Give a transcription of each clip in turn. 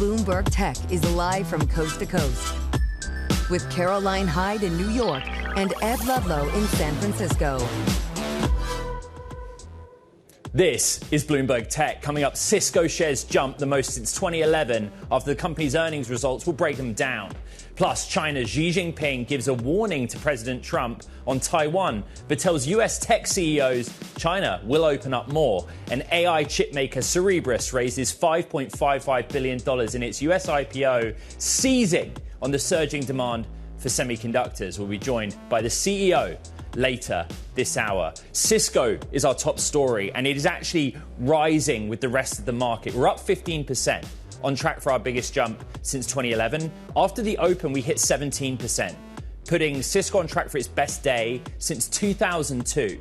Bloomberg Tech is live from coast to coast with Caroline Hyde in New York and Ed Ludlow in San Francisco. This is Bloomberg Tech. Coming up, Cisco shares jump the most since 2011 after the company's earnings results. We'll break them down. Plus, China's Xi Jinping gives a warning to President Trump on Taiwan, but tells US tech CEOs China will open up more. And AI chipmaker Cerebras raises $5.55 billion in its US IPO, seizing on the surging demand for semiconductors. We'll be joined by the CEO later this hour. Cisco is our top story, and it is actually rising with the rest of the market. We're up 15%, on track for our biggest jump since 2011. After the open, we hit 17%, putting Cisco on track for its best day since 2002.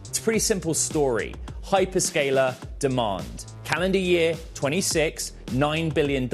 It's a pretty simple story. Hyperscaler demand. Calendar year 26, $9 billion,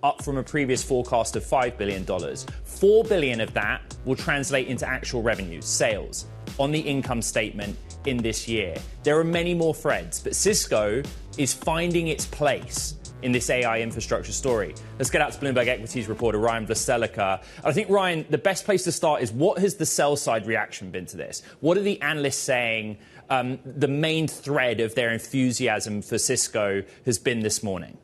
up from a previous forecast of $5 billion. $4 billion of that will translate into actual revenues, sales, on the income statement in this year. There are many more threads, but Cisco is finding its place in this AI infrastructure story. Let's get out to Bloomberg Equities reporter Ryan Vlastelica. I think, Ryan, the best place to start is, what has the sell-side reaction been to this? What are the analysts saying the main thread of their enthusiasm for Cisco has been this morning?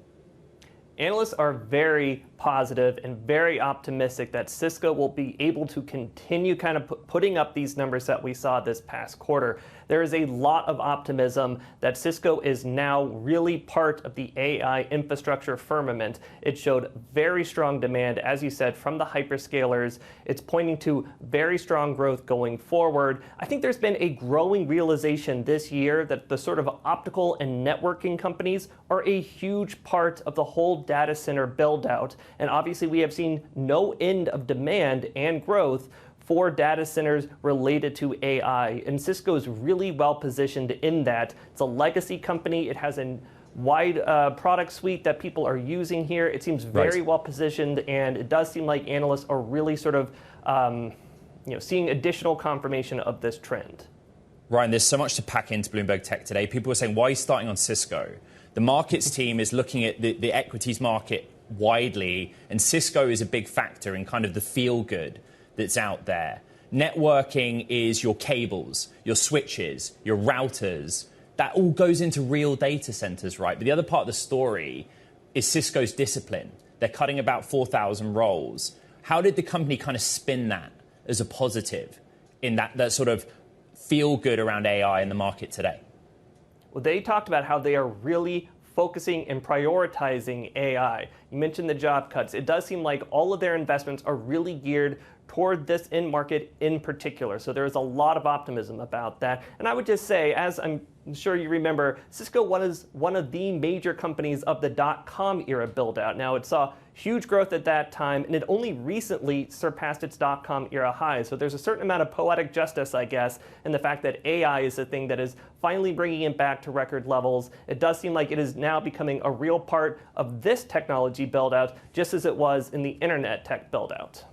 Analysts are very positive and very optimistic that Cisco will be able to continue kind of putting up these numbers that we saw this past quarter. There is a lot of optimism that Cisco is now really part of the AI infrastructure firmament. It showed very strong demand, as you said, from the hyperscalers. It's pointing to very strong growth going forward. I think there's been a growing realization this year that the sort of optical and networking companies are a huge part of the whole data center build out. And obviously, we have seen no end of demand and growth for data centers related to AI. And Cisco is really well positioned in that. It's a legacy company. It has a wide product suite that people are using here. It seems very well positioned, and it does seem like analysts are really sort of seeing additional confirmation of this trend. Ryan, there's so much to pack into Bloomberg Tech today. People are saying, why are you starting on Cisco? The markets team is looking at the equities market widely, and Cisco is a big factor in kind of the feel-good that's out there. Networking is your cables, your switches, your routers. That all goes into real data centers, right? But the other part of the story is Cisco's discipline. They're cutting about 4,000 roles. How did the company kind of spin that as a positive in that sort of feel-good around AI in the market today? Well, they talked about how they are really focusing and prioritizing AI. You mentioned the job cuts. It does seem like all of their investments are really geared toward this end market in particular. So there is a lot of optimism about that. And I would just say, as I'm sure you remember, Cisco was one of the major companies of the .com era build out. Now, it saw huge growth at that time, and it only recently surpassed its .com era high. So there's a certain amount of poetic justice, I guess, in the fact that AI is the thing that is finally bringing it back to record levels. It does seem like it is now becoming a real part of this technology build out, just as it was in the internet tech build out.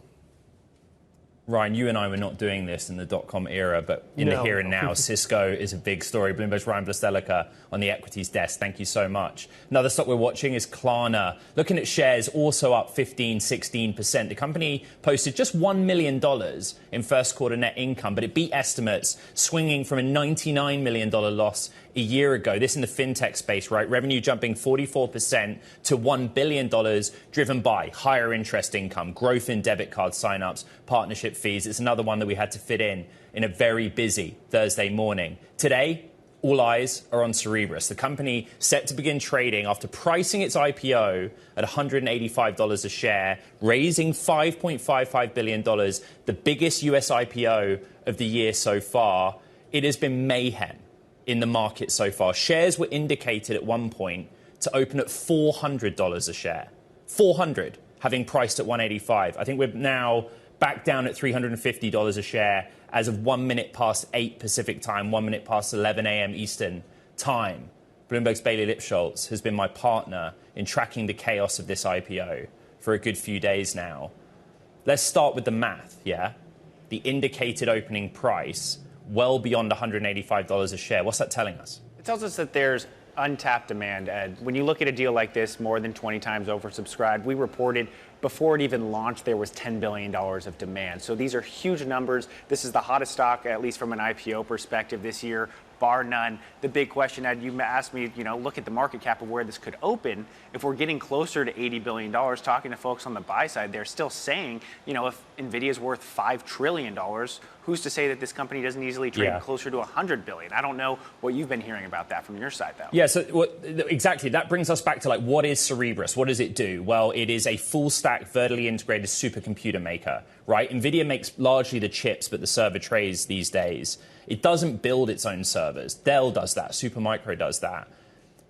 Ryan, you and I were not doing this in the .com era, but in the here and now, Cisco is a big story. Bloomberg's Ryan Vlastelica on the equities desk. Thank you so much. Another stock we're watching is Klarna. Looking at shares, also up 15, 16%. The company posted just $1 million in first quarter net income, but it beat estimates, swinging from a $99 million loss a year ago. This in the fintech space, right? Revenue jumping 44% to $1 billion, driven by higher interest income, growth in debit card signups, partnership fees. It's another one that we had to fit in a very busy Thursday morning. Today, all eyes are on Cerebras. The company set to begin trading after pricing its IPO at $185 a share, raising $5.55 billion, the biggest US IPO of the year so far. It has been mayhem in the market so far. Shares were indicated at one point to open at $400 a share. 400, having priced at 185. I think we're now back down at $350 a share as of 1 minute past 8 Pacific time, 1 minute past 11 a.m. Eastern time. Bloomberg's Bailey Lipschultz has been my partner in tracking the chaos of this IPO for a good few days now. Let's start with the math, yeah? The indicated opening price well beyond $185 a share. What's that telling us? It tells us that there's untapped demand, Ed. When you look at a deal like this, more than 20 times oversubscribed, we reported before it even launched, there was $10 billion of demand. So these are huge numbers. This is the hottest stock, at least from an IPO perspective this year, bar none. The big question, Ed, you asked me, look at the market cap of where this could open. If we're getting closer to $80 billion, talking to folks on the buy side, they're still saying, if NVIDIA is worth $5 trillion, who's to say that this company doesn't easily trade closer to $100 billion? I don't know what you've been hearing about that from your side, though. Yeah, so exactly. That brings us back to what is Cerebras? What does it do? Well, it is a full stack, vertically integrated supercomputer maker, right? NVIDIA makes largely the chips, but the server trays these days. It doesn't build its own servers. Dell does that. Supermicro does that.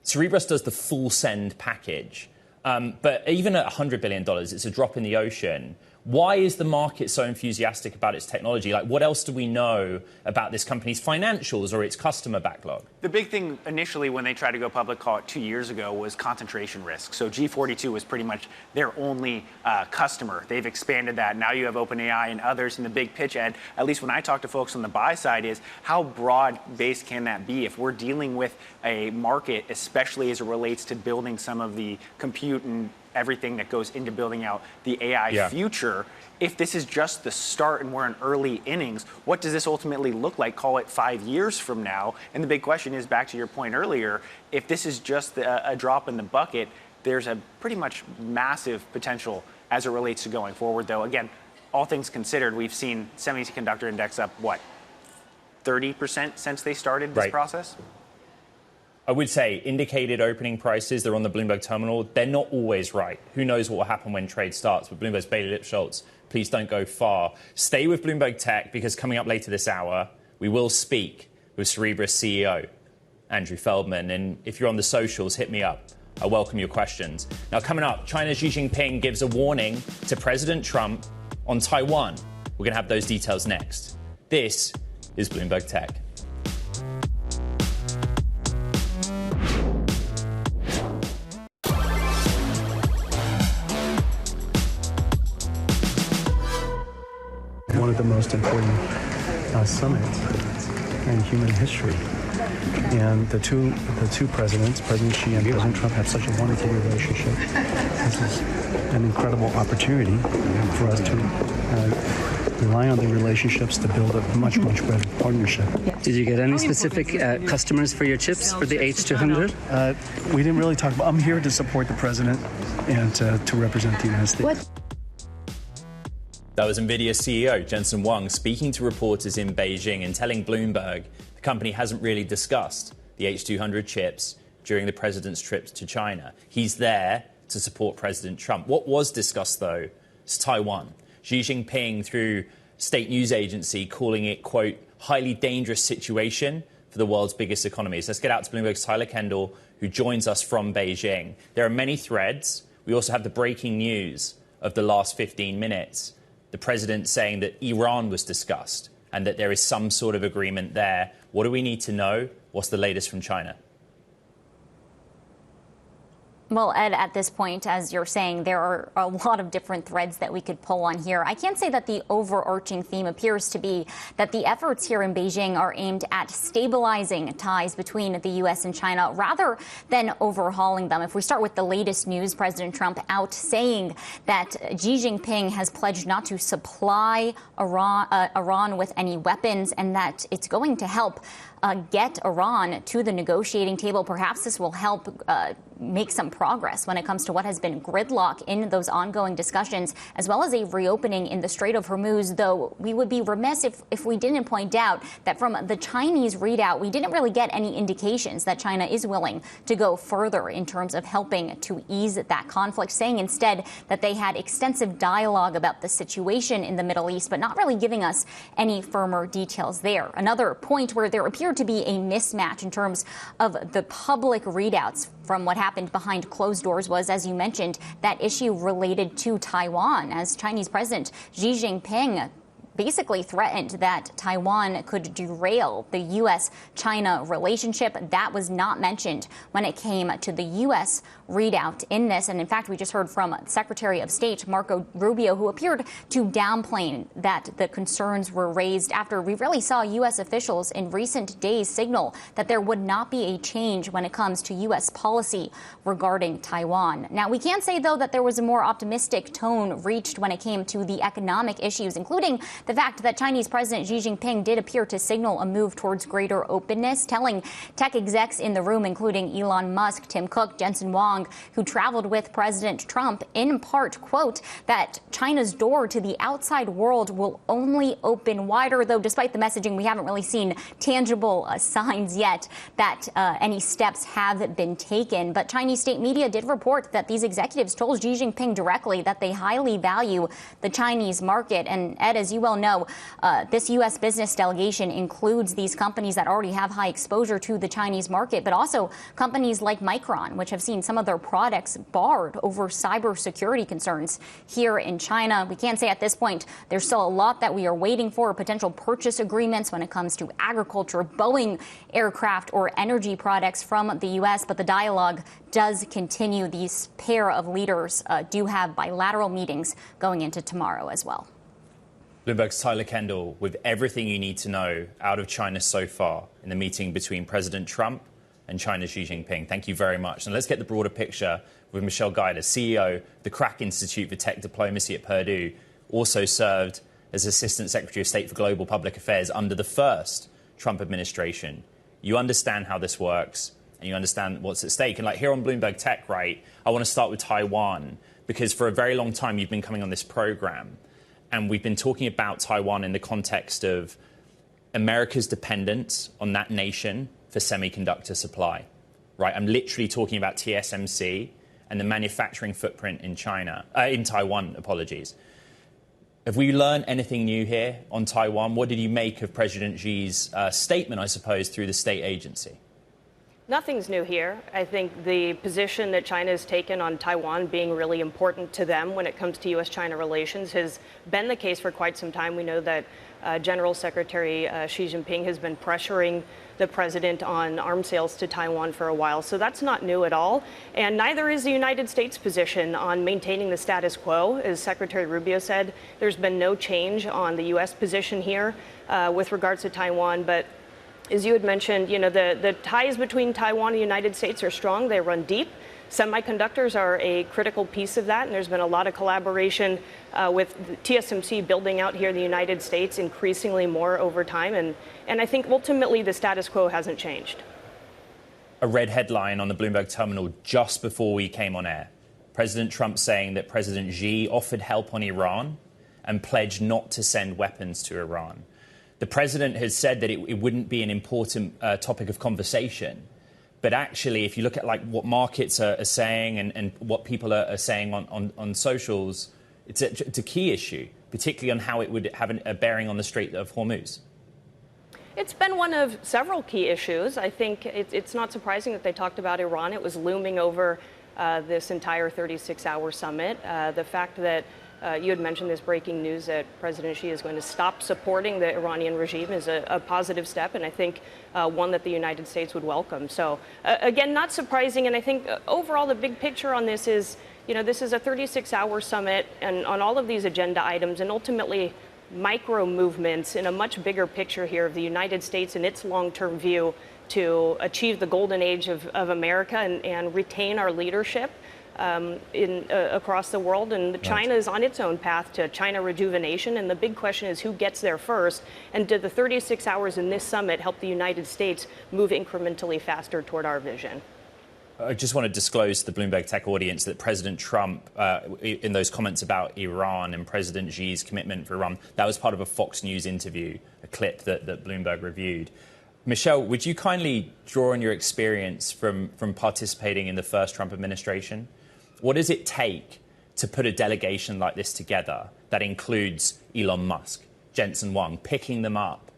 Cerebras does the full send package. But even at $100 billion, it's a drop in the ocean. Why is the market so enthusiastic about its technology? What else do we know about this company's financials or its customer backlog? The big thing initially when they tried to go public, call it 2 years ago, was concentration risk. So G42 was pretty much their only customer. They've expanded that. Now you have OpenAI and others. And the big pitch, Ed, at least when I talk to folks on the buy side, is how broad-based can that be? If we're dealing with a market, especially as it relates to building some of the compute and everything that goes into building out the AI future, if this is just the start and we're in early innings, what does this ultimately look like, call it 5 years from now? And the big question is, back to your point earlier, if this is just a drop in the bucket, there's a pretty much massive potential as it relates to going forward, though. Again, all things considered, we've seen semiconductor index up, 30% since they started this process? I would say indicated opening prices, they're on the Bloomberg terminal. They're not always right. Who knows what will happen when trade starts? But Bloomberg's Bailey Lipschultz, please don't go far. Stay with Bloomberg Tech, because coming up later this hour, we will speak with Cerebras CEO Andrew Feldman. And if you're on the socials, hit me up. I welcome your questions. Now, coming up, China's Xi Jinping gives a warning to President Trump on Taiwan. We're going to have those details next. This is Bloomberg Tech. One of the most important summits in human history. And the two presidents, President Xi and President Trump, have such a wonderful relationship. This is an incredible opportunity for us to rely on the relationships to build a much, much better partnership. Did you get any specific customers for your chips for the H200? We didn't really talk about. I'm here to support the president and to represent the United States. That was NVIDIA CEO Jensen Huang speaking to reporters in Beijing and telling Bloomberg the company hasn't really discussed the H200 chips during the president's trip to China. He's there to support President Trump. What was discussed, though, is Taiwan. Xi Jinping, through state news agency, calling it, quote, highly dangerous situation for the world's biggest economies. Let's get out to Bloomberg's Tyler Kendall, who joins us from Beijing. There are many threads. We also have the breaking news of the last 15 minutes. The president saying that Iran was discussed and that there is some sort of agreement there. What do we need to know? What's the latest from China? Well, Ed, at this point, as you're saying, there are a lot of different threads that we could pull on here. I can't say that the overarching theme appears to be that the efforts here in Beijing are aimed at stabilizing ties between the U.S. and China rather than overhauling them. If we start with the latest news, President Trump out saying that Xi Jinping has pledged not to supply Iran with any weapons and that it's going to help get Iran to the negotiating table. Perhaps this will help make some progress when it comes to what has been gridlock in those ongoing discussions, as well as a reopening in the Strait of Hormuz, though we would be remiss if we didn't point out that from the Chinese readout, we didn't really get any indications that China is willing to go further in terms of helping to ease that conflict, saying instead that they had extensive dialogue about the situation in the Middle East, but not really giving us any firmer details there. Another point where there appeared to be a mismatch in terms of the public readouts from what happened behind closed doors was, as you mentioned, that issue related to Taiwan, as Chinese President Xi Jinping basically threatened that Taiwan could derail the U.S.-China relationship. That was not mentioned when it came to the U.S. readout in this. And in fact, we just heard from Secretary of State Marco Rubio, who appeared to downplay that the concerns were raised after we really saw U.S. officials in recent days signal that there would not be a change when it comes to U.S. policy regarding Taiwan. Now, we can say, though, that there was a more optimistic tone reached when it came to the economic issues, including the fact that Chinese President Xi Jinping did appear to signal a move towards greater openness, telling tech execs in the room, including Elon Musk, Tim Cook, Jensen Huang, who traveled with President Trump, in part, quote, that China's door to the outside world will only open wider, though despite the messaging, we haven't really seen tangible signs yet that any steps have been taken. But Chinese state media did report that these executives told Xi Jinping directly that they highly value the Chinese market. And Ed, as you well know, this U.S. business delegation includes these companies that already have high exposure to the Chinese market, but also companies like Micron, which have seen some of their products barred over cybersecurity concerns here in China. We can say at this point there's still a lot that we are waiting for, potential purchase agreements when it comes to agriculture, Boeing aircraft, or energy products from the U.S., but the dialogue does continue. These pair of leaders do have bilateral meetings going into tomorrow as well. Bloomberg's Tyler Kendall with everything you need to know out of China so far in the meeting between President Trump and China's Xi Jinping. Thank you very much. And let's get the broader picture with Michelle Guider, CEO of the Crack Institute for Tech Diplomacy at Purdue, also served as Assistant Secretary of State for Global Public Affairs under the first Trump administration. You understand how this works and you understand what's at stake. And like here on Bloomberg Tech, right, I want to start with Taiwan, because for a very long time you've been coming on this program and we've been talking about Taiwan in the context of America's dependence on that nation for semiconductor supply, right? I'm literally talking about TSMC and the manufacturing footprint in Taiwan, apologies. Have we learned anything new here on Taiwan? What did you make of President Xi's statement, I suppose, through the state agency? Nothing's new here. I think the position that China has taken on Taiwan being really important to them when it comes to U.S.-China relations has been the case for quite some time. We know that General Secretary Xi Jinping has been pressuring the president on arms sales to Taiwan for a while. So that's not new at all. And neither is the United States position on maintaining the status quo. As Secretary Rubio said, there's been no change on the U.S. position here with regards to Taiwan. But as you had mentioned, you know, the ties between Taiwan and the United States are strong. They run deep. Semiconductors are a critical piece of that, and there's been a lot of collaboration with TSMC building out here in the United States increasingly more over time. And I think ultimately the status quo hasn't changed. A red headline on the Bloomberg terminal just before we came on air. President Trump saying that President Xi offered help on Iran and pledged not to send weapons to Iran. The president has said that it wouldn't be an important topic of conversation. But actually, if you look at like what markets are saying and what people are saying on socials, it's a key issue, particularly on how it would have a bearing on the Strait of Hormuz. It's been one of several key issues. I think it's not surprising that they talked about Iran. It was looming over this entire 36-hour summit. The fact that you had mentioned this breaking news that President Xi is going to stop supporting the Iranian regime is a positive step, and I think one that the United States would welcome. So, again, not surprising, and I think overall the big picture on this is, you know, this is a 36-hour summit, and on all of these agenda items, and ultimately micro movements in a much bigger picture here of the United States and its long-term view to achieve the golden age of America and retain our leadership across the world. And China is on its own path to China rejuvenation. And the big question is who gets there first? And did the 36 hours in this summit help the United States move incrementally faster toward our vision? I just want to disclose to the Bloomberg Tech audience that President Trump, in those comments about Iran and President Xi's commitment for Iran, that was part of a Fox News interview, a clip that Bloomberg reviewed. Michelle, would you kindly draw on your experience from participating in the first Trump administration? What does it take to put a delegation like this together that includes Elon Musk, Jensen Huang, picking them up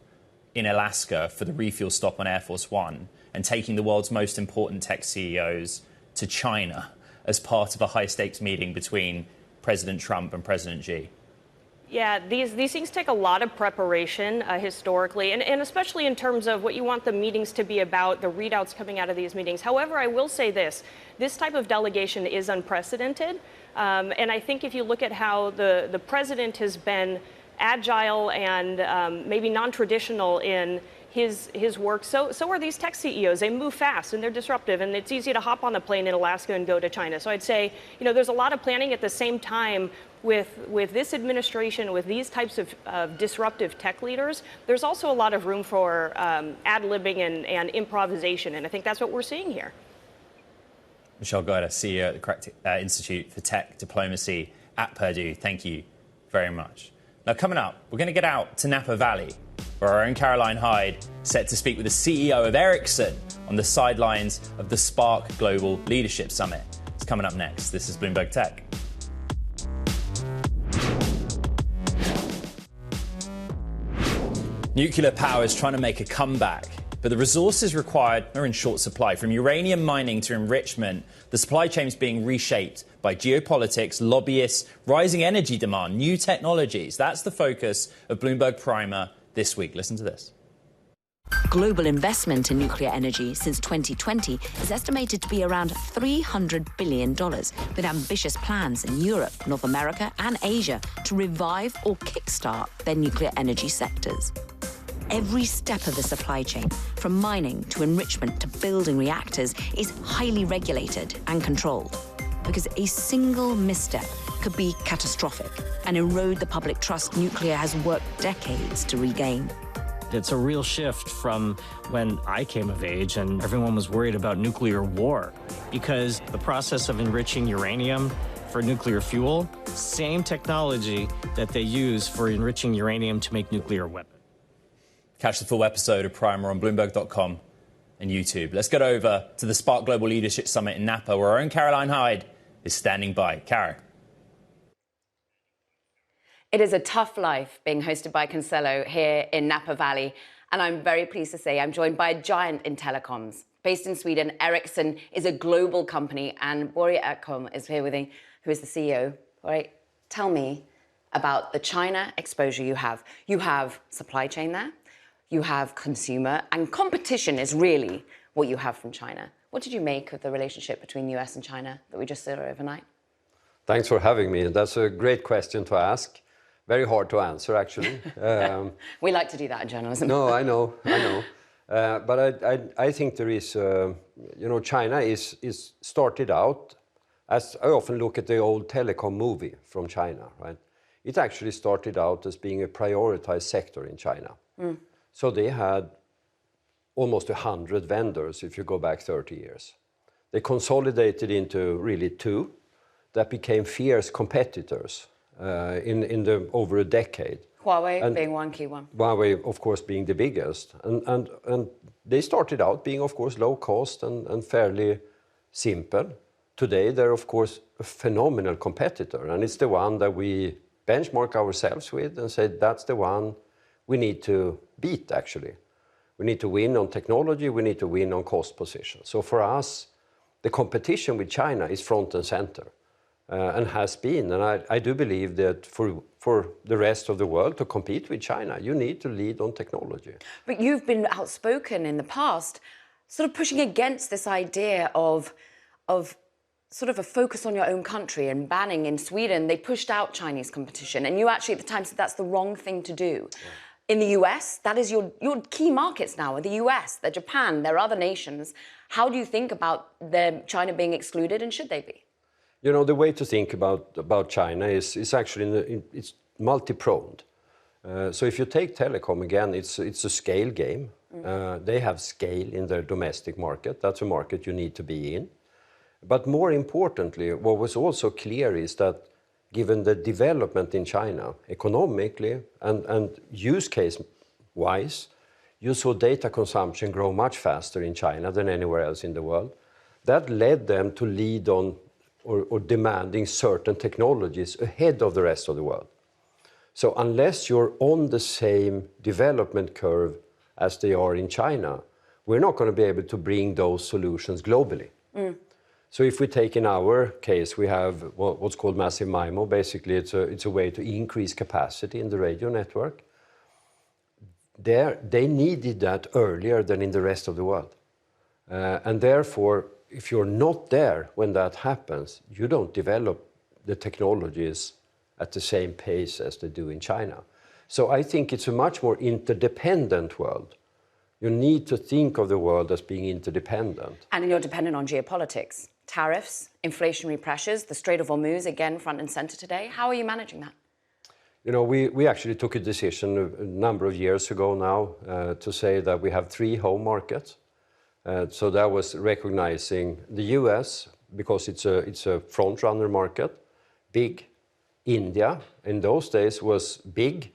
in Alaska for the refuel stop on Air Force One and taking the world's most important tech CEOs to China as part of a high-stakes meeting between President Trump and President Xi? Yeah, these things take a lot of preparation historically, and especially in terms of what you want the meetings to be about, the readouts coming out of these meetings. However, I will say this type of delegation is unprecedented. And I think if you look at how the president has been agile and maybe non-traditional in his work, so are these tech CEOs. They move fast and they're disruptive, and it's easy to hop on the plane in Alaska and go to China. So I'd say, there's a lot of planning. At the same time, with this administration, with these types of disruptive tech leaders, there's also a lot of room for ad-libbing and improvisation, and I think that's what we're seeing here. Michelle Goda, CEO at the Grok Institute for Tech Diplomacy at Purdue, thank you very much. Now, coming up, we're going to get out to Napa Valley, where our own Caroline Hyde set to speak with the CEO of Ericsson on the sidelines of the Spark Global Leadership Summit. It's coming up next. This is Bloomberg Tech. Nuclear power is trying to make a comeback, but the resources required are in short supply. From uranium mining to enrichment, the supply chain is being reshaped by geopolitics, lobbyists, rising energy demand, new technologies. That's the focus of Bloomberg Primer this week. Listen to this. Global investment in nuclear energy since 2020 is estimated to be around $300 billion, with ambitious plans in Europe, North America and Asia to revive or kickstart their nuclear energy sectors. Every step of the supply chain, from mining to enrichment to building reactors, is highly regulated and controlled, because a single misstep could be catastrophic and erode the public trust nuclear has worked decades to regain. It's a real shift from when I came of age and everyone was worried about nuclear war, because the process of enriching uranium for nuclear fuel, same technology that they use for enriching uranium to make nuclear weapons. Catch the full episode of Primer on Bloomberg.com and YouTube. Let's get over to the Spark Global Leadership Summit in Napa, where our own Caroline Hyde is standing by. Caro. It is a tough life being hosted by Cancelo here in Napa Valley, and I'm very pleased to say I'm joined by a giant in telecoms. Based in Sweden, Ericsson is a global company, and Börje Ekholm is here with me, who is the CEO. All right, tell me about the China exposure you have. You have supply chain there, you have consumer, and competition is really what you have from China. What did you make of the relationship between US and China that we just saw overnight? Thanks for having me. That's a great question to ask. Very hard to answer, actually. We like to do that in journalism. No, I know. But I think there is, China is started out, as I often look at the old telecom movie from China, right? It actually started out as being a prioritized sector in China. Mm. So they had almost 100 vendors if you go back 30 years. They consolidated into really two that became fierce competitors over a decade. Huawei being one key one. Huawei, of course, being the biggest. And they started out being, of course, low cost and fairly simple. Today, they're, of course, a phenomenal competitor. And it's the one that we benchmark ourselves with and say that's the one we need to beat, actually. We need to win on technology. We need to win on cost position. So for us, the competition with China is front and center. And has been. And I do believe that for the rest of the world to compete with China, you need to lead on technology. But you've been outspoken in the past, sort of pushing against this idea of sort of a focus on your own country and banning in Sweden. They pushed out Chinese competition. And you actually at the time said that's the wrong thing to do. Yeah. In the US, that is your key markets now, the US, the Japan, there are other nations. How do you think about China being excluded, and should they be? You know, the way to think about China is actually it's multi-pronged. So if you take telecom again, it's a scale game. They have scale in their domestic market. That's a market you need to be in. But more importantly, what was also clear is that given the development in China, economically and use case-wise, you saw data consumption grow much faster in China than anywhere else in the world. That led them to lead on or demanding certain technologies ahead of the rest of the world. So unless you're on the same development curve as they are in China, we're not going to be able to bring those solutions globally. Mm. So if we take in our case, we have what's called massive MIMO. Basically, it's a way to increase capacity in the radio network. They needed that earlier than in the rest of the world. And therefore, if you're not there when that happens, you don't develop the technologies at the same pace as they do in China. So I think it's a much more interdependent world. You need to think of the world as being interdependent. And you're dependent on geopolitics, tariffs, inflationary pressures, the Strait of Hormuz, again, front and center today. How are you managing that? You know, we actually took a decision a number of years ago now to say that we have 3 home markets. So that was recognizing the US, because it's a front-runner market, big. India, in those days, was big.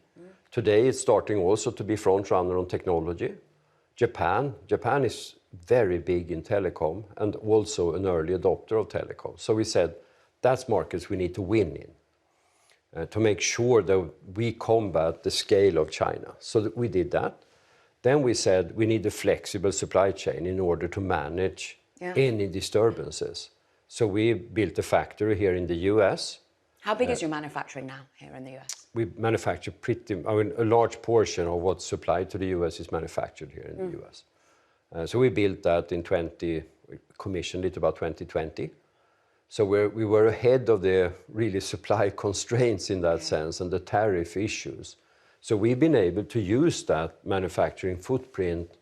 Today, it's starting also to be front-runner on technology. Japan is very big in telecom and also an early adopter of telecom. So we said, that's markets we need to win in to make sure that we combat the scale of China. So we did that. Then we said we need a flexible supply chain in order to manage any disturbances. So we built a factory here in the US. How big is your manufacturing now here in the US? We manufacture a large portion of what's supplied to the US is manufactured here in the US. So we built that we commissioned it about 2020. So we were ahead of the really supply constraints in that sense and the tariff issues. So we've been able to use that manufacturing footprint,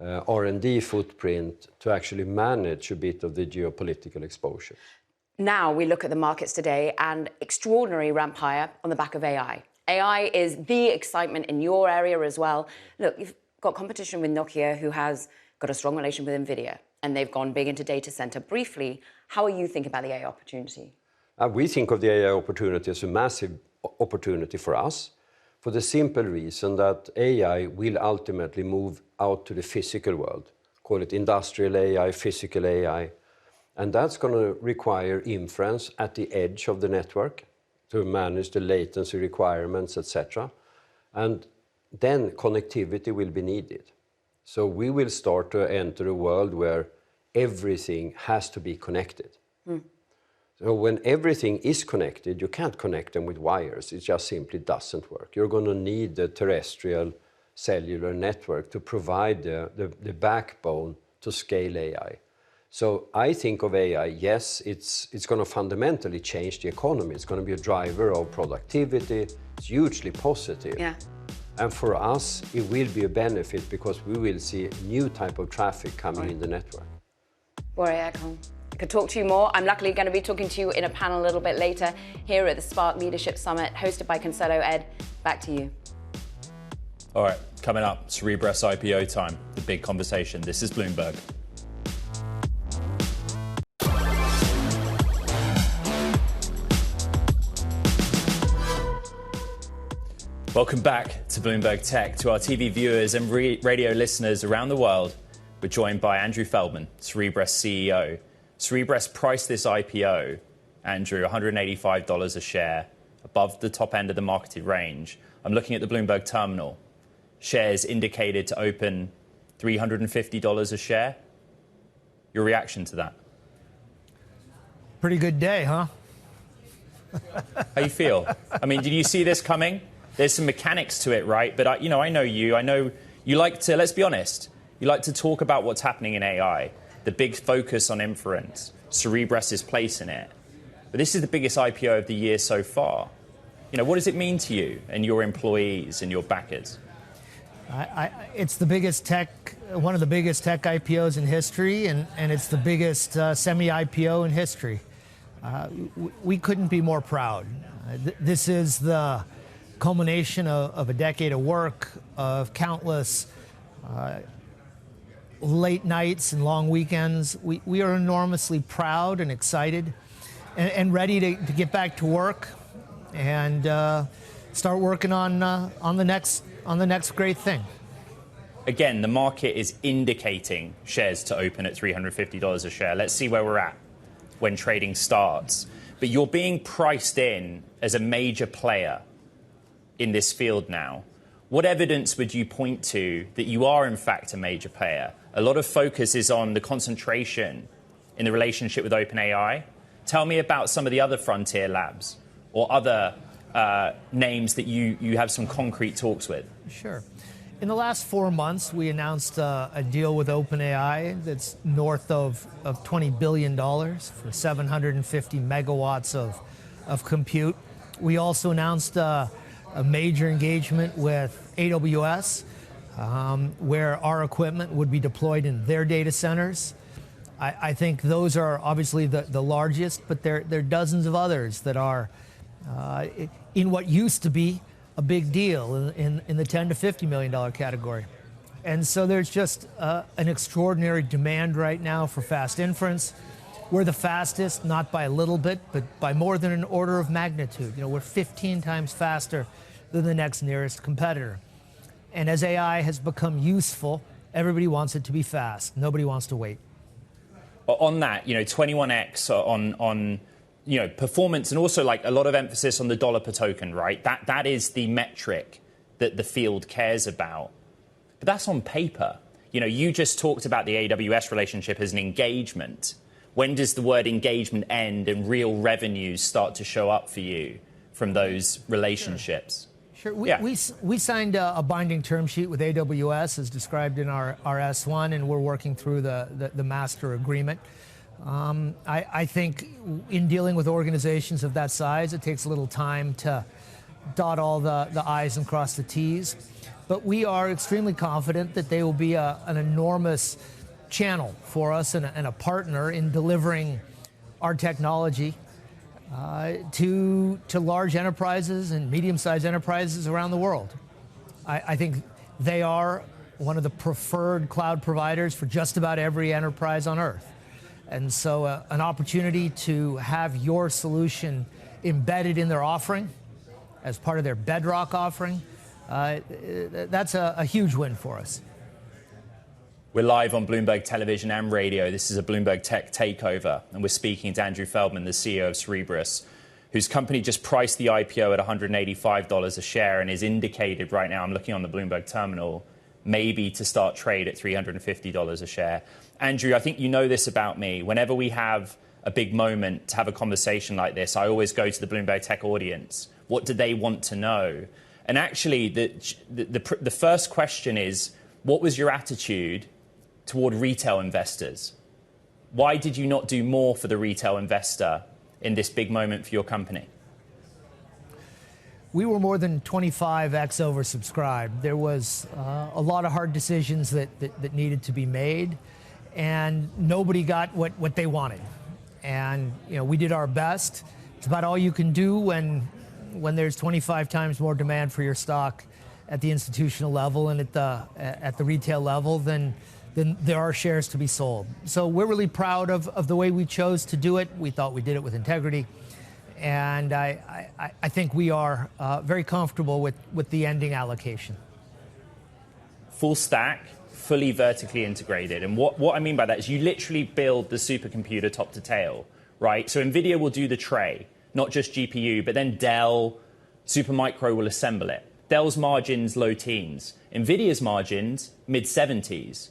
R&D footprint, to actually manage a bit of the geopolitical exposure. Now we look at the markets today and extraordinary ramp higher on the back of AI. AI is the excitement in your area as well. Look, you've got competition with Nokia, who has got a strong relation with NVIDIA, and they've gone big into data center. Briefly, how are you thinking about the AI opportunity? We think of the AI opportunity as a massive opportunity for us, for the simple reason that AI will ultimately move out to the physical world. Call it industrial AI, physical AI. And that's going to require inference at the edge of the network to manage the latency requirements, etc. And then connectivity will be needed. So we will start to enter a world where everything has to be connected. So when everything is connected, you can't connect them with wires. It just simply doesn't work. You're going to need the terrestrial cellular network to provide the backbone to scale AI. So I think of AI, yes, it's going to fundamentally change the economy. It's going to be a driver of productivity. It's hugely positive. Yeah. And for us, it will be a benefit because we will see a new type of traffic coming in the network. Oura, I could talk to you more. I'm luckily going to be talking to you in a panel a little bit later here at the Spark Leadership Summit, hosted by Cancelo. Ed, back to you. All right, coming up, Cerebras IPO time, the big conversation. This is Bloomberg. Welcome back to Bloomberg Tech. To our TV viewers and radio listeners around the world, we're joined by Andrew Feldman, Cerebras CEO. Cerebras priced this IPO, Andrew, $185 a share, above the top end of the marketed range. I'm looking at the Bloomberg terminal. Shares indicated to open $350 a share. Your reaction to that? Pretty good day, huh? How you feel? I mean, did you see this coming? There's some mechanics to it, right? But I know you. I know you like to, let's be honest, you like to talk about what's happening in AI, the big focus on inference, Cerebras' place in it. But this is the biggest IPO of the year so far. What does it mean to you and your employees and your backers? It's the biggest tech, one of the biggest tech IPOs in history, and it's the biggest semi-IPO in history. We couldn't be more proud. This is the culmination of a decade of work, of countless late nights and long weekends. We are enormously proud and excited and ready to get back to work and start working on the next great thing. Again, the market is indicating shares to open at $350 a share. Let's see where we're at when trading starts. But you're being priced in as a major player in this field now. What evidence would you point to that you are in fact a major player? A lot of focus is on the concentration in the relationship with OpenAI. Tell me about some of the other frontier labs or other names that you have some concrete talks with. Sure. In the last 4 months, we announced a deal with OpenAI that's north of $20 billion for 750 megawatts of compute. We also announced a major engagement with AWS, where our equipment would be deployed in their data centers. I think those are obviously the largest, but there are dozens of others that are in what used to be a big deal in the $10 to $50 million category. And so there's just an extraordinary demand right now for fast inference. We're the fastest, not by a little bit, but by more than an order of magnitude. We're 15 times faster than the next nearest competitor. And as AI has become useful, everybody wants it to be fast. Nobody wants to wait. On that, 21x on performance, and also like a lot of emphasis on the dollar per token, right? That is the metric that the field cares about. But that's on paper. You just talked about the AWS relationship as an engagement. When does the word engagement end and real revenues start to show up for you from those relationships? Sure. We signed a binding term sheet with AWS as described in our S1, and we're working through the master agreement. I think in dealing with organizations of that size, it takes a little time to dot all the I's and cross the T's. But we are extremely confident that they will be an enormous channel for us and a partner in delivering our technology to large enterprises and medium-sized enterprises around the world. I think they are one of the preferred cloud providers for just about every enterprise on Earth. And so an opportunity to have your solution embedded in their offering as part of their bedrock offering, that's a huge win for us. We're live on Bloomberg Television and Radio. This is a Bloomberg Tech Takeover, and we're speaking to Andrew Feldman, the CEO of Cerebras, whose company just priced the IPO at $185 a share and is indicated right now, I'm looking on the Bloomberg terminal, maybe to start trade at $350 a share. Andrew, I think you know this about me. Whenever we have a big moment to have a conversation like this, I always go to the Bloomberg Tech audience. What do they want to know? And actually, the first question is, what was your attitude toward retail investors? Why did you not do more for the retail investor in this big moment for your company? We were more than 25x oversubscribed. There was a lot of hard decisions that needed to be made, and nobody got what they wanted. And we did our best. It's about all you can do when there's 25 times more demand for your stock at the institutional level and at the retail level than there are shares to be sold. So we're really proud of the way we chose to do it. We thought we did it with integrity. And I think we are very comfortable with the ending allocation. Full stack, fully vertically integrated. And what I mean by that is you literally build the supercomputer top to tail, right? So NVIDIA will do the tray, not just GPU, but then Dell, Supermicro will assemble it. Dell's margins, low teens. NVIDIA's margins, mid-70s.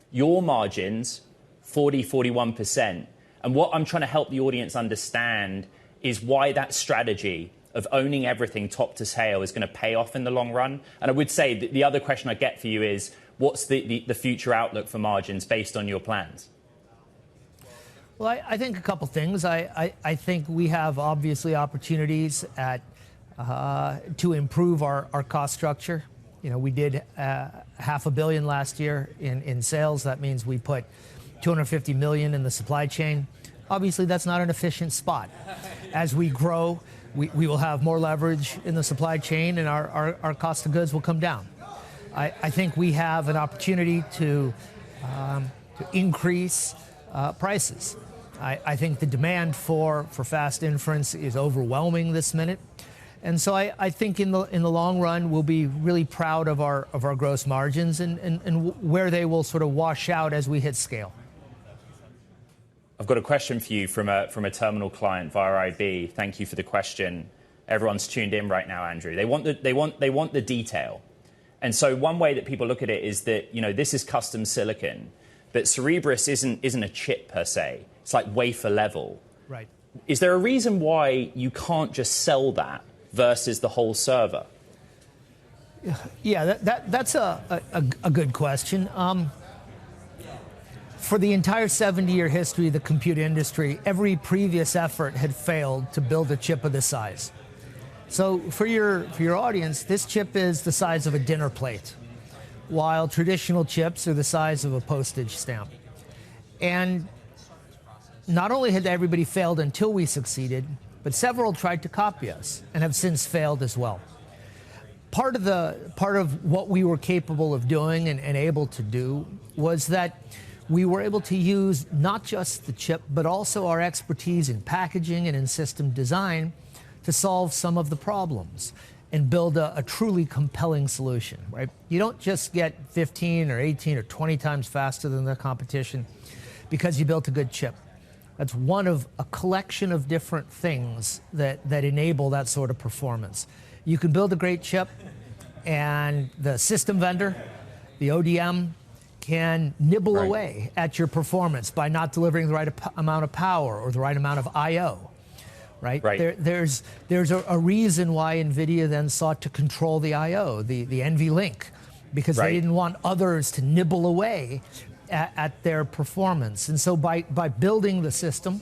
Your margins, 40, 41%. And what I'm trying to help the audience understand is why that strategy of owning everything top to tail is going to pay off in the long run. And I would say that the other question I get for you is, what's the future outlook for margins based on your plans? Well, I think a couple things. I think we have obviously opportunities to improve our cost structure. We did $500 million last year in sales. That means we put $250 million in the supply chain. Obviously, that's not an efficient spot. As we grow, we will have more leverage in the supply chain, and our cost of goods will come down. I think we have an opportunity to increase prices. I think the demand for fast inference is overwhelming this minute. And so I think in the long run, we'll be really proud of our gross margins and where they will sort of wash out as we hit scale. I've got a question for you from a terminal client via IB. Thank you for the question. Everyone's tuned in right now, Andrew. They want the detail. And so one way that people look at it is that, this is custom silicon. but Cerebras isn't a chip per se. It's like wafer level. Right. Is there a reason why you can't just sell that versus the whole server? Yeah, that's a good question. For the entire 70-year history of the compute industry, every previous effort had failed to build a chip of this size. So for your audience, this chip is the size of a dinner plate, while traditional chips are the size of a postage stamp. And not only had everybody failed until we succeeded, but several tried to copy us and have since failed as well. Part of what we were capable of doing and able to do was that we were able to use not just the chip, but also our expertise in packaging and in system design to solve some of the problems and build a truly compelling solution, right? You don't just get 15 or 18 or 20 times faster than the competition because you built a good chip. That's one of a collection of different things that enable that sort of performance. You can build a great chip, and the system vendor, the ODM, can nibble away at your performance by not delivering the right amount of power or the right amount of I/O. Right? There's a reason why NVIDIA then sought to control the I/O, the NVLink, because they didn't want others to nibble away at their performance. And so by building the system,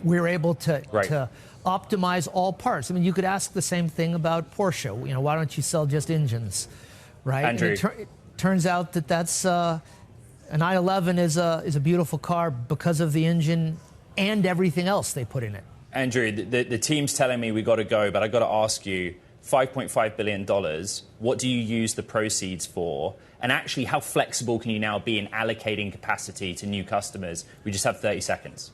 we're able to optimize all parts. I mean, you could ask the same thing about Porsche. You know, why don't you sell just engines, right? Andrew. It turns out that's a 911 is a beautiful car because of the engine and everything else they put in it. Andrew, the team's telling me we got to go, but I got to ask you, $5.5 billion, what do you use the proceeds for? And actually, how flexible can you now be in allocating capacity to new customers? We just have 30 seconds.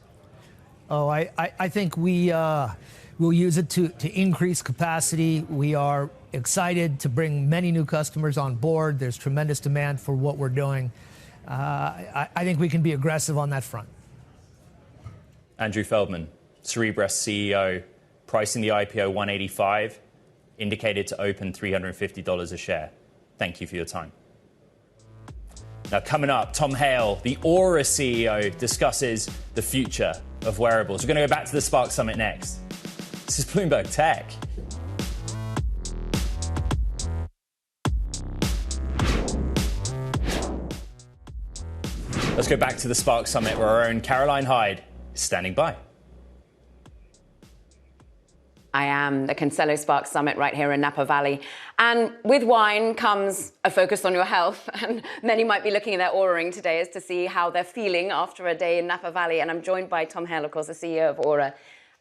Oh, I think we'll use it to increase capacity. We are excited to bring many new customers on board. There's tremendous demand for what we're doing. I think we can be aggressive on that front. Andrew Feldman, Cerebras CEO, pricing the IPO 185, indicated to open $350 a share. Thank you for your time. Now, coming up, Tom Hale, the Oura CEO, discusses the future of wearables. We're going to go back to the Spark Summit next. This is Bloomberg Tech. Let's go back to the Spark Summit, where our own Caroline Hyde is standing by. I am the Cancelo Spark Summit right here in Napa Valley. And with wine comes a focus on your health. And many might be looking at their Oura ring today as to see how they're feeling after a day in Napa Valley. And I'm joined by Tom Hale, of course, the CEO of Oura.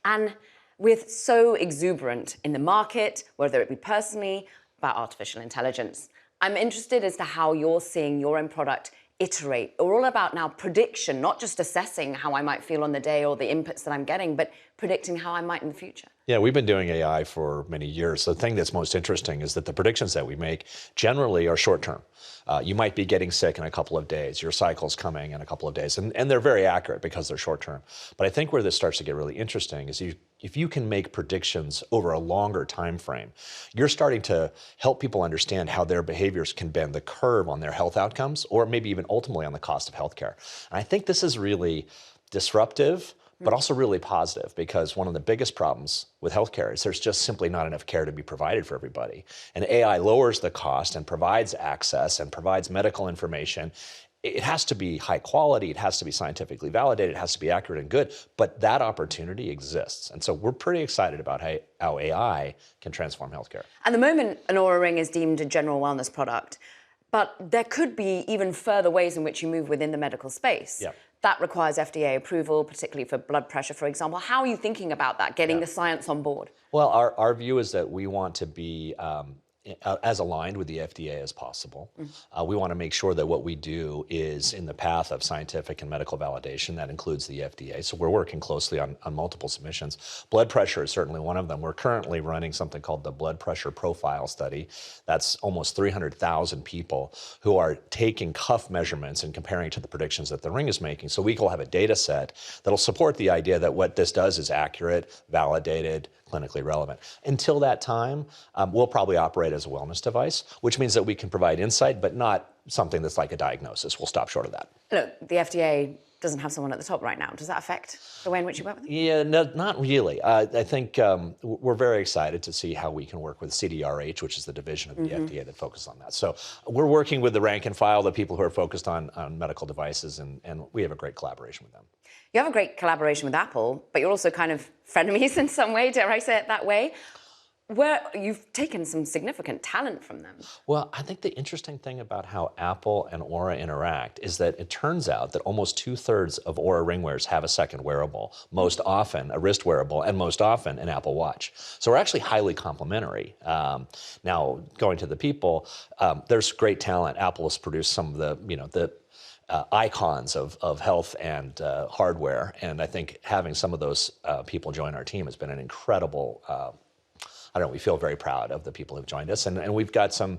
And with so exuberant in the market, whether it be personally, about artificial intelligence, I'm interested as to how you're seeing your own product iterate. We're all about now prediction, not just assessing how I might feel on the day or the inputs that I'm getting, but predicting how I might in the future. Yeah, we've been doing AI for many years. The thing that's most interesting is that the predictions that we make generally are short term. You might be getting sick in a couple of days. Your cycle's coming in a couple of days. And they're very accurate because they're short term. But I think where this starts to get really interesting is if you can make predictions over a longer time frame, you're starting to help people understand how their behaviors can bend the curve on their health outcomes, or maybe even ultimately on the cost of healthcare. And I think this is really disruptive, but also really positive, because one of the biggest problems with healthcare is there's just simply not enough care to be provided for everybody. And AI lowers the cost and provides access and provides medical information. It has to be high quality, it has to be scientifically validated, it has to be accurate and good, but that opportunity exists. And so we're pretty excited about how AI can transform healthcare. At the moment, an Oura ring is deemed a general wellness product, but there could be even further ways in which you move within the medical space. Yeah. That requires FDA approval, particularly for blood pressure, for example. How are you thinking about that, getting the science on board? Well, our view is that we want to be as aligned with the FDA as possible. We want to make sure that what we do is in the path of scientific and medical validation. That includes the FDA. So we're working closely on multiple submissions. Blood pressure is certainly one of them. We're currently running something called the blood pressure profile study. That's almost 300,000 people who are taking cuff measurements and comparing to the predictions that the ring is making. So we will have a data set that'll support the idea that what this does is accurate, validated, clinically relevant. Until that time, we'll probably operate as a wellness device, which means that we can provide insight, but not something that's like a diagnosis. We'll stop short of that. Look, the FDA doesn't have someone at the top right now. Does that affect the way in which you work with them? Yeah, no, not really. I think we're very excited to see how we can work with CDRH, which is the division of the FDA that focuses on that. So we're working with the rank and file, the people who are focused on medical devices, and we have a great collaboration with them. You have a great collaboration with Apple, but you're also kind of frenemies in some way, dare I say it that way. Where you've taken some significant talent from them. Well, I think the interesting thing about how Apple and Oura interact is that it turns out that almost 2/3 of Oura ring wearers have a second wearable, most often a wrist wearable, and most often an Apple Watch. So we're actually highly complementary. Now, going to the people, there's great talent. Apple has produced some of the icons of health and hardware, and I think having some of those people join our team has been an incredible. We feel very proud of the people who've joined us, and we've got some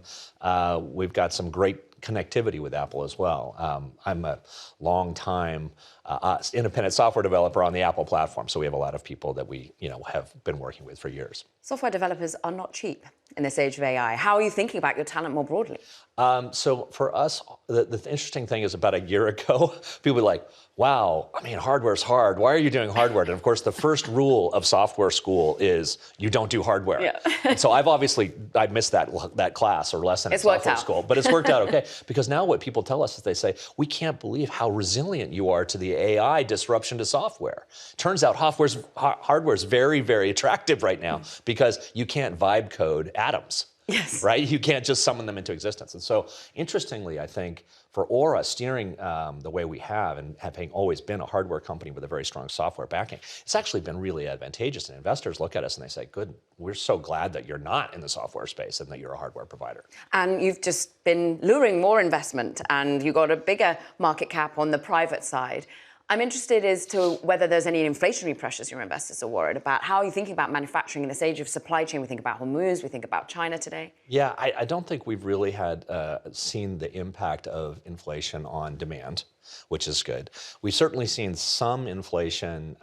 great connectivity with Apple as well. I'm a long-time independent software developer on the Apple platform, so we have a lot of people that we have been working with for years. Software developers are not cheap in this age of AI. How are you thinking about your talent more broadly? So for us, the interesting thing is about a year ago, people were like, wow, I mean, hardware's hard. Why are you doing hardware? And of course, the first rule of software school is you don't do hardware. Yeah. And so I missed that class or lesson in software school, but it's worked out okay. Because now what people tell us is they say, we can't believe how resilient you are to the AI disruption to software. Turns out hardware is very, very attractive right now because you can't vibe code atoms. Yes. Right? You can't just summon them into existence. And so, interestingly, I think for Oura, steering the way we have and having always been a hardware company with a very strong software backing, it's actually been really advantageous. And investors look at us and they say, good, we're so glad that you're not in the software space and that you're a hardware provider. And you've just been luring more investment, and you got a bigger market cap on the private side. I'm interested as to whether there's any inflationary pressures your investors are worried about. How are you thinking about manufacturing in this age of supply chain? We think about Hormuz, we think about China today. Yeah, I don't think we've really had seen the impact of inflation on demand, which is good. We've certainly seen some inflation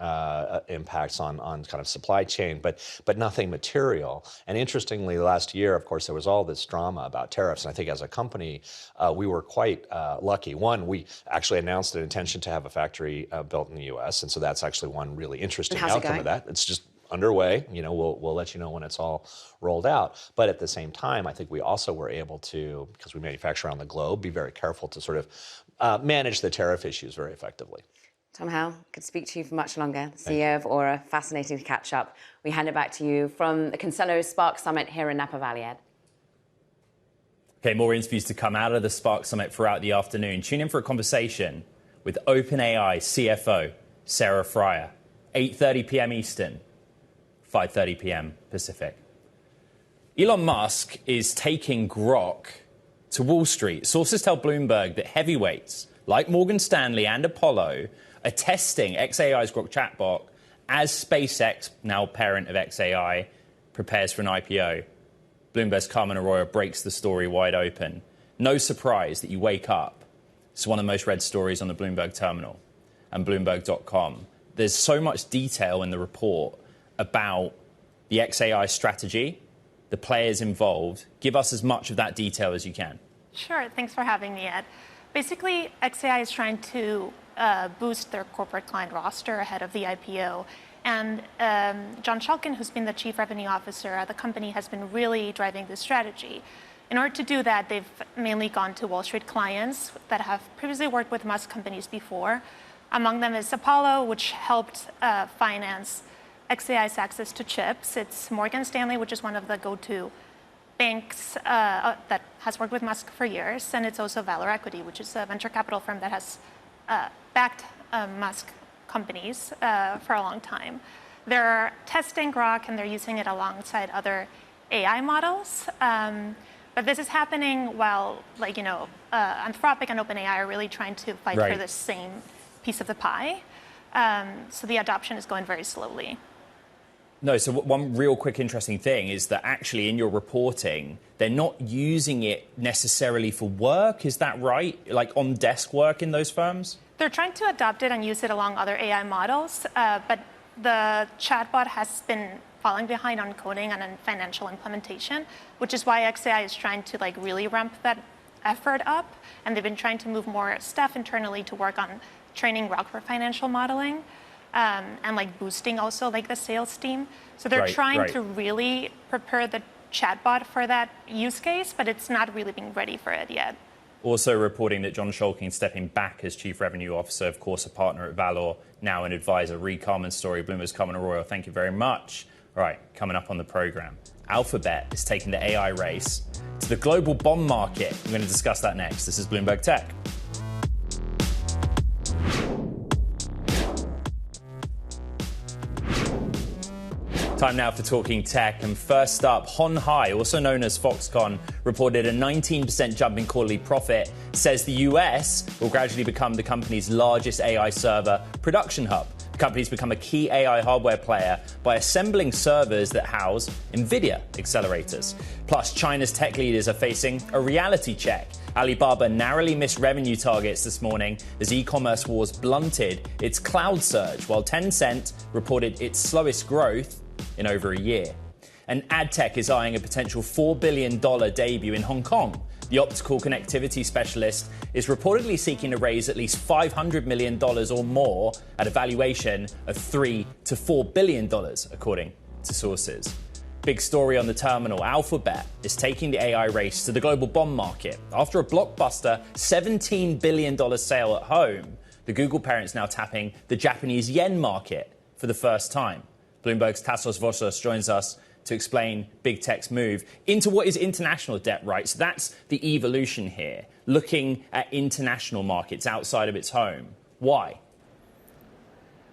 impacts on kind of supply chain, but nothing material. And interestingly, last year, of course, there was all this drama about tariffs. And I think as a company, we were quite lucky. One, we actually announced an intention to have a factory built in the U.S. And so that's actually one really interesting outcome of that. It's just underway. We'll let you know when it's all rolled out. But at the same time, I think we also were able to, because we manufacture around the globe, be very careful to sort of manage the tariff issues very effectively. Tom Howe, could speak to you for much longer. CEO of Oura, fascinating to catch up. We hand it back to you from the Cancelo Spark Summit here in Napa Valley, Ed. Okay, more interviews to come out of the Spark Summit throughout the afternoon. Tune in for a conversation with OpenAI CFO Sarah Fryer, 8:30 p.m. Eastern, 5:30 p.m. Pacific. Elon Musk is taking Grok to Wall Street. Sources tell Bloomberg that heavyweights like Morgan Stanley and Apollo are testing xAI's Grok chatbot as SpaceX, now parent of xAI, prepares for an IPO. Bloomberg's Carmen Arroyo breaks the story wide open. No surprise that you wake up. It's one of the most read stories on the Bloomberg terminal and Bloomberg.com. There's so much detail in the report about the xAI strategy, the players involved. Give us as much of that detail as you can. Sure. Thanks for having me, Ed. Basically, xAI is trying to boost their corporate client roster ahead of the IPO. And John Shulkin, who's been the chief revenue officer at the company, has been really driving this strategy. In order to do that, they've mainly gone to Wall Street clients that have previously worked with Musk companies before. Among them is Apollo, which helped finance xAI's access to chips. It's Morgan Stanley, which is one of the go-to banks that has worked with Musk for years. And it's also Valor Equity, which is a venture capital firm that has backed Musk companies for a long time. They're testing Grok, and they're using it alongside other AI models. But this is happening while, Anthropic and OpenAI are really trying to fight for the same piece of the pie. So the adoption is going very slowly. No, so one real quick interesting thing is that actually in your reporting, they're not using it necessarily for work. Is that right? Like on desk work in those firms? They're trying to adopt it and use it along other AI models. But the chatbot has been falling behind on coding and on financial implementation, which is why XAI is trying to like really ramp that effort up. And they've been trying to move more staff internally to work on training Grok for financial modeling and like boosting also like the sales team. So they're trying to really prepare the chatbot for that use case, but it's not really being ready for it yet. Also reporting that John Shulkin stepping back as Chief Revenue Officer, of course, a partner at Valor, now an advisor. Reed Carmen's story, Bloomberg's Carmen Arroyo. Thank you very much. All right, coming up on the program, Alphabet is taking the AI race to the global bond market. We're going to discuss that next. This is Bloomberg Tech. Time now for Talking Tech. And first up, Hon Hai, also known as Foxconn, reported a 19% jump in quarterly profit, says the US will gradually become the company's largest AI server production hub. The company's become a key AI hardware player by assembling servers that house NVIDIA accelerators. Plus, China's tech leaders are facing a reality check. Alibaba narrowly missed revenue targets this morning as e-commerce wars blunted its cloud surge, while Tencent reported its slowest growth in over a year. And AdTech is eyeing a potential $4 billion debut in Hong Kong. The optical connectivity specialist is reportedly seeking to raise at least $500 million or more at a valuation of $3 to $4 billion, according to sources. Big story on the terminal. Alphabet is taking the AI race to the global bond market. After a blockbuster $17 billion sale at home, the Google parent's now tapping the Japanese yen market for the first time. Bloomberg's Tassos Vosos joins us to explain big tech's move into what is international debt, right? So that's the evolution here, looking at international markets outside of its home. Why?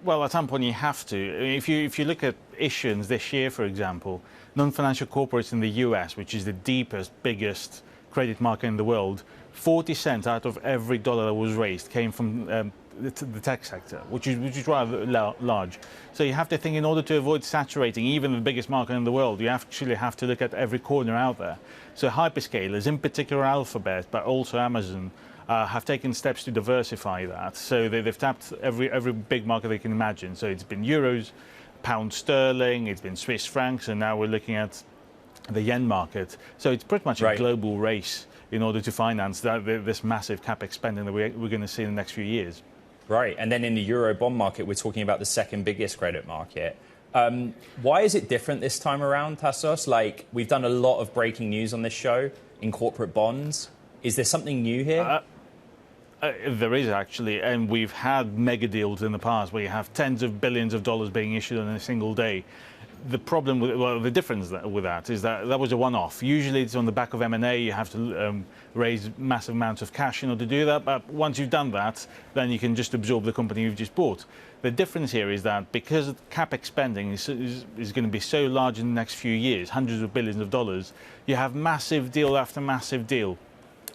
Well, at some point you have to. If you look at issuance this year, for example, non-financial corporates in the US, which is the deepest, biggest credit market in the world, 40 cents out of every dollar that was raised came from the tech sector, which is rather large. So you have to think, in order to avoid saturating even the biggest market in the world, you actually have to look at every corner out there. So hyperscalers, in particular Alphabet, but also Amazon, have taken steps to diversify that. So they've tapped every big market they can imagine. So it's been euros, pound sterling, it's been Swiss francs, and now we're looking at the yen market. So it's pretty much a global race in order to finance this massive capex spending that we're going to see in the next few years. Right, and then in the euro bond market, we're talking about the second biggest credit market. Why is it different this time around, Tassos? Like, we've done a lot of breaking news on this show in corporate bonds. Is there something new here? There is, actually, and we've had mega deals in the past where you have tens of billions of dollars being issued on a single day. The problem, the difference with that is that was a one-off. Usually it's on the back of M&A. You have to raise massive amounts of cash in order to do that. But once you've done that, then you can just absorb the company you've just bought. The difference here is that because capex spending is going to be so large in the next few years, hundreds of billions of dollars, you have massive deal after massive deal,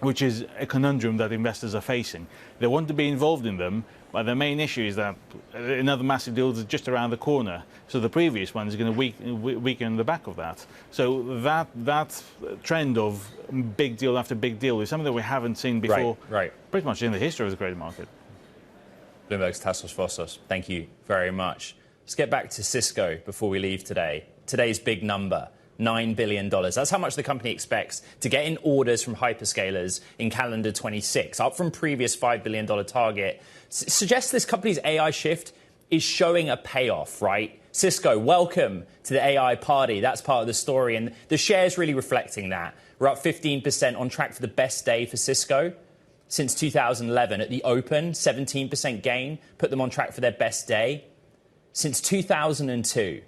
which is a conundrum that investors are facing. They want to be involved in them, but the main issue is that another massive deal is just around the corner. So the previous one is going to weaken the back of that. So that trend of big deal after big deal is something that we haven't seen before, pretty much in the history of the credit market. Bloomberg's Tassos Vosos, thank you very much. Let's get back to Cisco before we leave today. Today's big number, $9 billion. That's how much the company expects to get in orders from hyperscalers in calendar 26, up from previous $5 billion target. Suggests this company's AI shift is showing a payoff, right? Cisco, welcome to the AI party. That's part of the story, and the share's really reflecting that. We're up 15%, on track for the best day for Cisco since 2011. At the open, 17% gain, put them on track for their best day. Since 2002,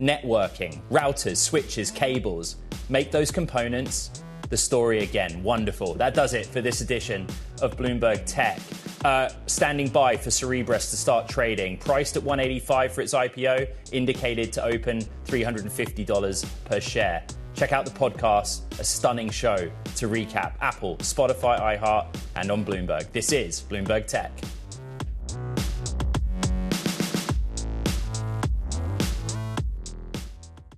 networking, routers, switches, cables, make those components the story again. Wonderful. That does it for this edition of Bloomberg Tech. Standing by for Cerebras to start trading. Priced at $185 for its IPO, indicated to open $350 per share. Check out the podcast, a stunning show to recap. Apple, Spotify, iHeart, and on Bloomberg. This is Bloomberg Tech.